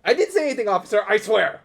I didn't say anything, officer, I swear!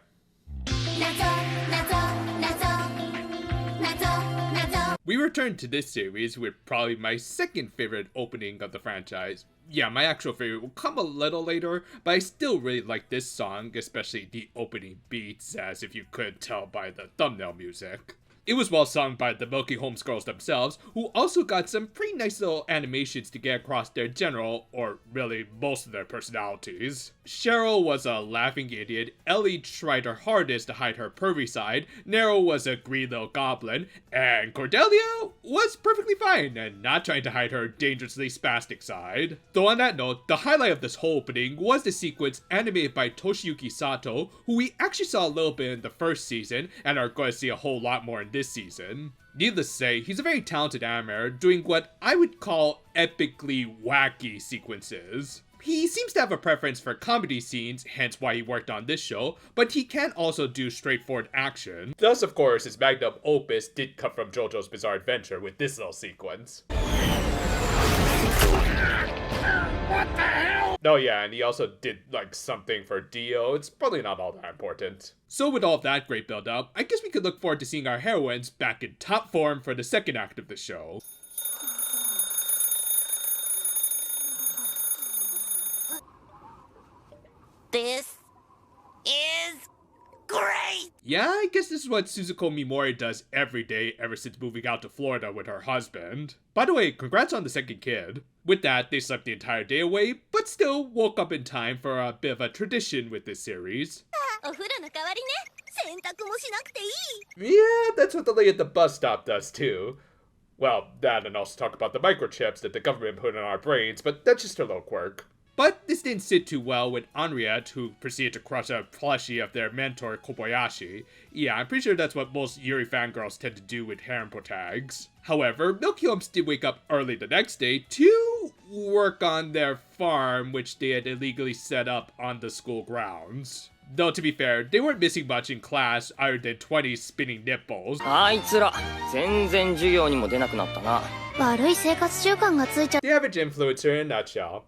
We return to this series with probably my second favorite opening of the franchise. Yeah, my actual favorite will come a little later, but I still really like this song, especially the opening beats, as if you could tell by the thumbnail music. It was well sung by the Milky Holmes girls themselves, who also got some pretty nice little animations to get across their general, or really most of their personalities. Cheryl was a laughing idiot, Ellie tried her hardest to hide her pervy side, Nero was a green little goblin, and Cordelia was perfectly fine and not trying to hide her dangerously spastic side. Though on that note, the highlight of this whole opening was the sequence animated by Toshiyuki Sato, who we actually saw a little bit in the first season, and are going to see a whole lot more in this season. Needless to say, he's a very talented animator, doing what I would call epically wacky sequences. He seems to have a preference for comedy scenes, hence why he worked on this show, but he can also do straightforward action. Thus, of course, his magnum opus did come from JoJo's Bizarre Adventure with this little sequence. What the hell? Oh yeah, and he also did like something for Dio. It's probably not all that important. So with all of that great build up, I guess we could look forward to seeing our heroines back in top form for the second act of the show. This is great! Yeah, I guess this is what Suzuko Mimori does every day ever since moving out to Florida with her husband. By the way, congrats on the second kid. With that, they slept the entire day away, but still woke up in time for a bit of a tradition with this series. Yeah, that's what the lady at the bus stop does too. Well, that and also talk about the microchips that the government put in our brains, but that's just a little quirk. But this didn't sit too well with Henriette, who proceeded to crush a plushie of their mentor, Kobayashi. Yeah, I'm pretty sure that's what most Yuri fangirls tend to do with harem protags. However, Milky Holmes did wake up early the next day to work on their farm, which they had illegally set up on the school grounds. Though to be fair, they weren't missing much in class other than 20 spinning nipples. The average influencer in a nutshell.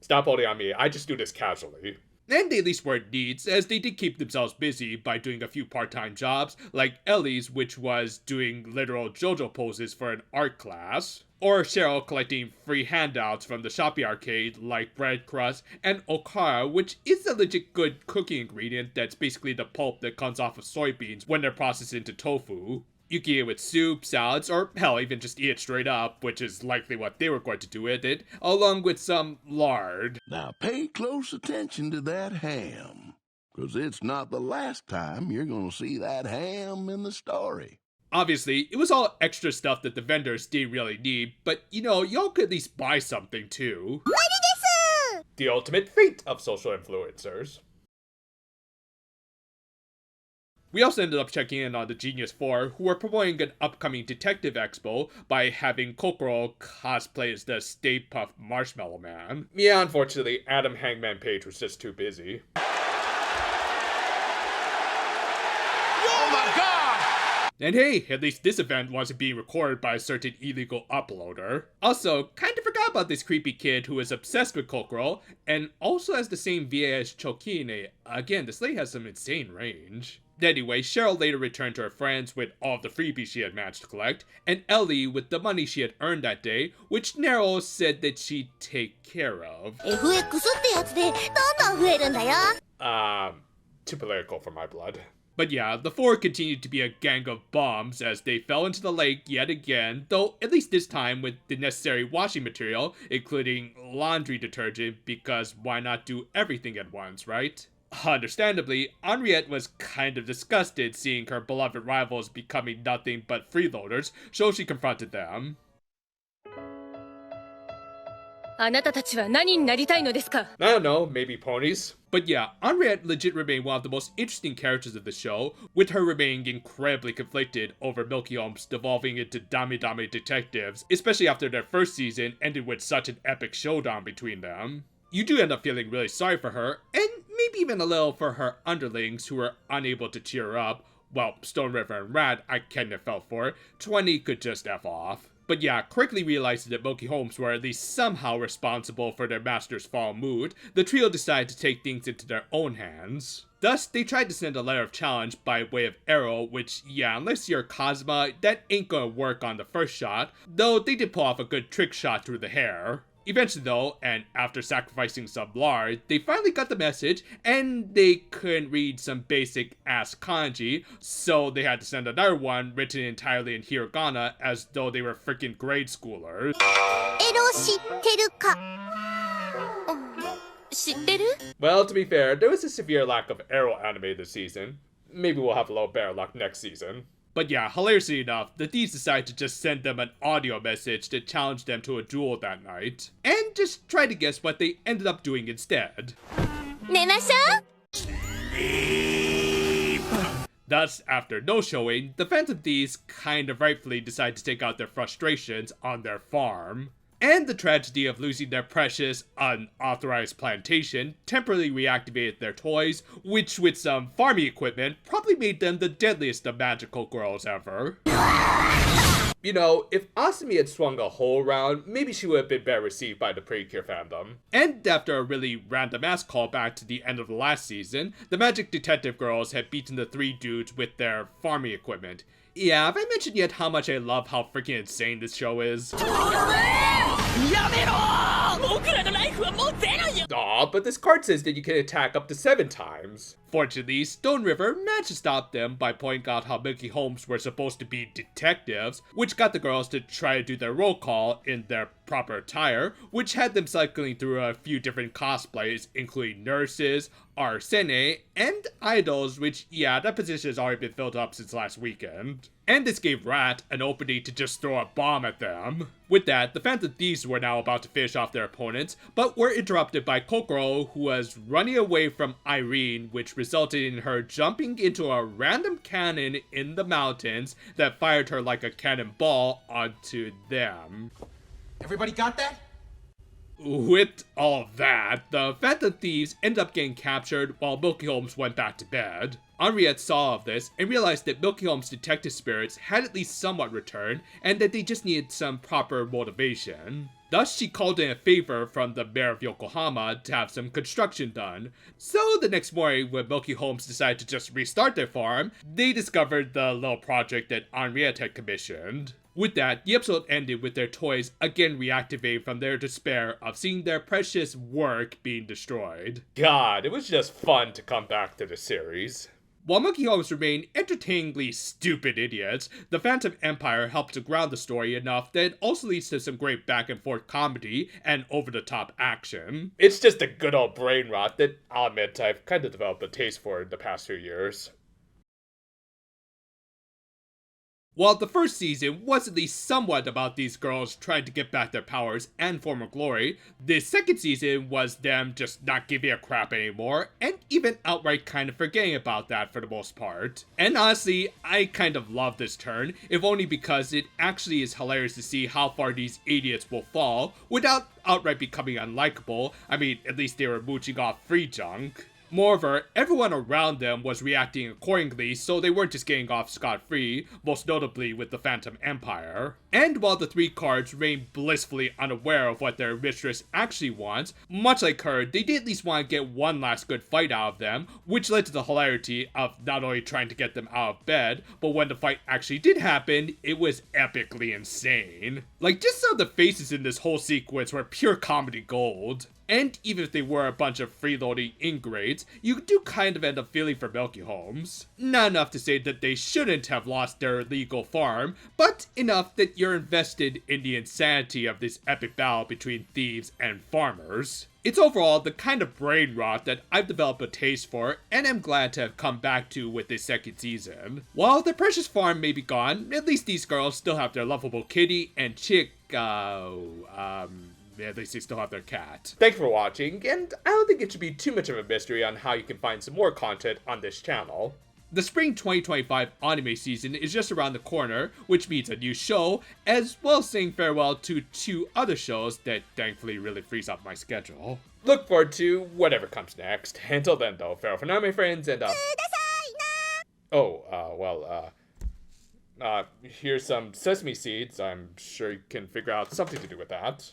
Stop holding on me, I just do this casually. And they at least weren't needs, as they did keep themselves busy by doing a few part-time jobs, like Ellie's, which was doing literal JoJo poses for an art class, or Cheryl collecting free handouts from the Shopee arcade, like bread crust, and okara, which is a legit good cooking ingredient that's basically the pulp that comes off of soybeans when they're processed into tofu. You can eat it with soup, salads, or hell, even just eat it straight up, which is likely what they were going to do with it, along with some lard. Now pay close attention to that ham, because it's not the last time you're going to see that ham in the story. Obviously, it was all extra stuff that the vendors didn't really need, but you know, y'all could at least buy something too. The ultimate fate of social influencers. We also ended up checking in on the Genius 4, who were promoting an upcoming Detective Expo by having Kokoro cosplay as the Stay Puft Marshmallow Man. Yeah, unfortunately, Adam Hangman Page was just too busy. Oh my god! And hey, at least this event wasn't being recorded by a certain illegal uploader. Also, kinda forgot about this creepy kid who is obsessed with Kokoro, and also has the same VA as Chokine. Again, this lady has some insane range. Anyway, Cheryl later returned to her friends with all of the freebies she had managed to collect, and Ellie with the money she had earned that day, which Nero said that she'd take care of. Too political for my blood. But yeah, the four continued to be a gang of bums as they fell into the lake yet again, though at least this time with the necessary washing material, including laundry detergent, because why not do everything at once, right? Understandably, Henriette was kind of disgusted seeing her beloved rivals becoming nothing but freeloaders, so she confronted them. I don't know, maybe ponies? But yeah, Henriette legit remained one of the most interesting characters of the show, with her remaining incredibly conflicted over Milky Holmes devolving into Dame Dame detectives, especially after their first season ended with such an epic showdown between them. You do end up feeling really sorry for her, and maybe even a little for her underlings who were unable to cheer her up. Well, Stone River and Rad I kinda felt for. 20 could just F off. But yeah, quickly realizing that Milky Holmes were at least somehow responsible for their master's fall mood, the trio decided to take things into their own hands. Thus, they tried to send a letter of challenge by way of arrow, which, yeah, unless you're Kazuma, that ain't gonna work on the first shot, though they did pull off a good trick shot through the hair. Eventually though, and after sacrificing some lard, they finally got the message, and they couldn't read some basic ass kanji, so they had to send another one written entirely in hiragana as though they were freaking grade schoolers. エロ知ってるか知ってる Well, to be fair, there was a severe lack of arrow anime this season. Maybe we'll have a little better luck next season. But yeah, hilariously enough, the thieves decided to just send them an audio message to challenge them to a duel that night. And just try to guess what they ended up doing instead. 寝ましょう Thus, after no showing, the Phantom Thieves kind of rightfully decide to take out their frustrations on their farm. And the tragedy of losing their precious, unauthorized plantation temporarily reactivated their toys, which with some farming equipment probably made them the deadliest of magical girls ever. You know, if Asumi had swung a hole around, maybe she would have been better received by the Precure fandom. And after a really random ass callback to the end of the last season, the Magic Detective girls had beaten the three dudes with their farming equipment. Yeah, have I mentioned yet how much I love how freaking insane this show is? Aw, but this card says that you can attack up to 7 times. Fortunately, Stone River managed to stop them by pointing out how Milky Holmes were supposed to be detectives, which got the girls to try to do their roll call in their proper attire, which had them cycling through a few different cosplays, including nurses, arsene, and idols, which, yeah, that position has already been filled up since last weekend. And this gave Rat an opening to just throw a bomb at them. With that, the Phantom Thieves were now about to finish off their opponents, but were interrupted by Kokoro, who was running away from Irene, which resulted in her jumping into a random cannon in the mountains that fired her like a cannonball onto them. Everybody got that? With all of that, the Phantom Thieves ended up getting captured while Milky Holmes went back to bed. Henriette saw all of this and realized that Milky Holmes' detective spirits had at least somewhat returned and that they just needed some proper motivation. Thus, she called in a favor from the mayor of Yokohama to have some construction done. So the next morning, when Milky Holmes decided to just restart their farm, they discovered the little project that Henriette had commissioned. With that, the episode ended with their toys again reactivating from their despair of seeing their precious work being destroyed. God, it was just fun to come back to the series. While Milky Holmes remained entertainingly stupid idiots, the Phantom Empire helped to ground the story enough that it also leads to some great back and forth comedy and over-the-top action. It's just a good old brain rot that I'll admit I've kind of developed a taste for in the past few years. While the first season was at least somewhat about these girls trying to get back their powers and former glory, the second season was them just not giving a crap anymore, and even outright kind of forgetting about that for the most part. And honestly, I kind of love this turn, if only because it actually is hilarious to see how far these idiots will fall without outright becoming unlikable. I mean, at least they were mooching off free junk. Moreover, everyone around them was reacting accordingly, so they weren't just getting off scot-free, most notably with the Phantom Empire. And while the three cards remained blissfully unaware of what their mistress actually wants, much like her, they did at least want to get one last good fight out of them, which led to the hilarity of not only trying to get them out of bed, but when the fight actually did happen, it was epically insane. Like, just some of the faces in this whole sequence were pure comedy gold. And even if they were a bunch of freeloading ingrates, you do kind of end up feeling for Milky Holmes. Not enough to say that they shouldn't have lost their legal farm, but enough that you're invested in the insanity of this epic battle between thieves and farmers. It's overall the kind of brain rot that I've developed a taste for, and am glad to have come back to with this second season. While their precious farm may be gone, at least these girls still have their lovable kitty and chick, at least they still have their cat. Thanks for watching, and I don't think it should be too much of a mystery on how you can find some more content on this channel. The spring 2025 anime season is just around the corner, which means a new show, as well as saying farewell to 2 other shows that thankfully really frees up my schedule. Look forward to whatever comes next. Until then though, farewell for now my friends, and Here's some sesame seeds. I'm sure you can figure out something to do with that.